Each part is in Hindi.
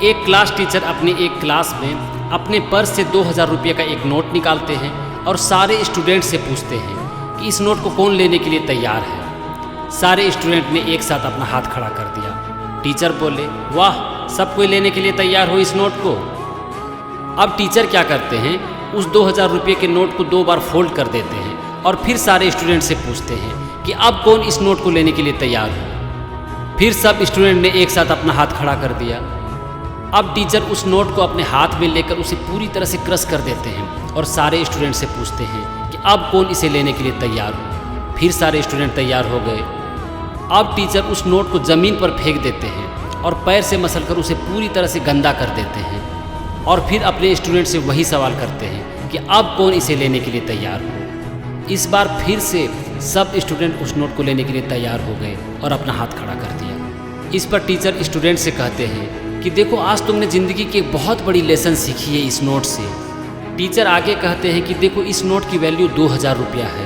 एक क्लास टीचर अपनी एक क्लास में अपने पर्स से 2000 रुपये का एक नोट निकालते हैं और सारे स्टूडेंट से पूछते हैं कि इस नोट को कौन लेने के लिए तैयार है। सारे स्टूडेंट ने एक साथ अपना हाथ खड़ा कर दिया। टीचर बोले, वाह, सब कोई लेने के लिए तैयार हो इस नोट को। अब टीचर क्या करते हैं, उस 2000 रुपये के नोट को 2 बार फोल्ड कर देते हैं और फिर सारे स्टूडेंट से पूछते हैं कि अब कौन इस नोट को लेने के लिए तैयार हो। फिर सब स्टूडेंट ने एक साथ अपना हाथ खड़ा कर दिया। अब टीचर उस नोट को अपने हाथ में लेकर उसे पूरी तरह से क्रश कर देते हैं और सारे स्टूडेंट से पूछते हैं कि अब कौन इसे लेने के लिए तैयार हो। फिर सारे स्टूडेंट तैयार हो गए। अब टीचर उस नोट को ज़मीन पर फेंक देते हैं और पैर से मसलकर उसे पूरी तरह से गंदा कर देते हैं और फिर अपने स्टूडेंट से वही सवाल करते हैं कि अब कौन इसे लेने के लिए तैयार हो। इस बार फिर से सब स्टूडेंट उस नोट को लेने के लिए तैयार हो गए और अपना हाथ खड़ा कर दिया। इस पर टीचर स्टूडेंट से कहते हैं कि देखो, आज तुमने ज़िंदगी की एक बहुत बड़ी लेसन सीखी है इस नोट से। टीचर आगे कहते हैं कि देखो, इस नोट की वैल्यू 2000 रुपया है।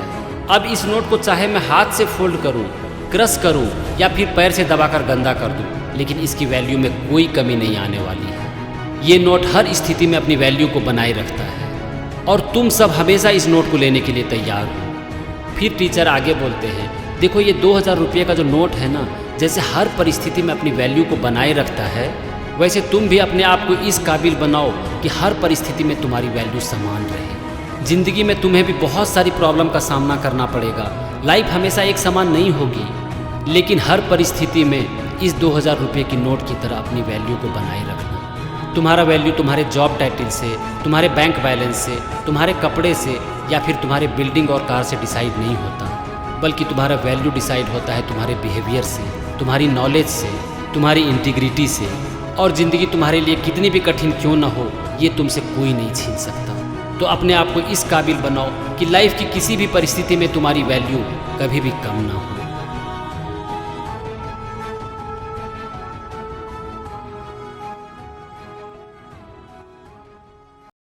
अब इस नोट को चाहे मैं हाथ से फोल्ड करूं, क्रश करूं या फिर पैर से दबाकर गंदा कर दूं, लेकिन इसकी वैल्यू में कोई कमी नहीं आने वाली है। ये नोट हर स्थिति में अपनी वैल्यू को बनाए रखता है और तुम सब हमेशा इस नोट को लेने के लिए तैयार हो। फिर टीचर आगे बोलते हैं, देखो, ये 2000 रुपये का जो नोट है ना, जैसे हर परिस्थिति में अपनी वैल्यू को बनाए रखता है, वैसे तुम भी अपने आप को इस काबिल बनाओ कि हर परिस्थिति में तुम्हारी वैल्यू समान रहे। ज़िंदगी में तुम्हें भी बहुत सारी प्रॉब्लम का सामना करना पड़ेगा। लाइफ हमेशा एक समान नहीं होगी, लेकिन हर परिस्थिति में इस 2000 रुपये की नोट की तरह अपनी वैल्यू को बनाए रखना। तुम्हारा वैल्यू तुम्हारे जॉब टाइटल से, तुम्हारे बैंक बैलेंस से, तुम्हारे कपड़े से या फिर तुम्हारे बिल्डिंग और कार से डिसाइड नहीं होता, बल्कि तुम्हारा वैल्यू डिसाइड होता है तुम्हारे बिहेवियर से, तुम्हारी नॉलेज से, तुम्हारी इंटीग्रिटी से। और ज़िंदगी तुम्हारे लिए कितनी भी कठिन क्यों ना हो, ये तुमसे कोई नहीं छीन सकता। तो अपने आप को इस काबिल बनाओ कि लाइफ की किसी भी परिस्थिति में तुम्हारी वैल्यू कभी भी कम ना हो।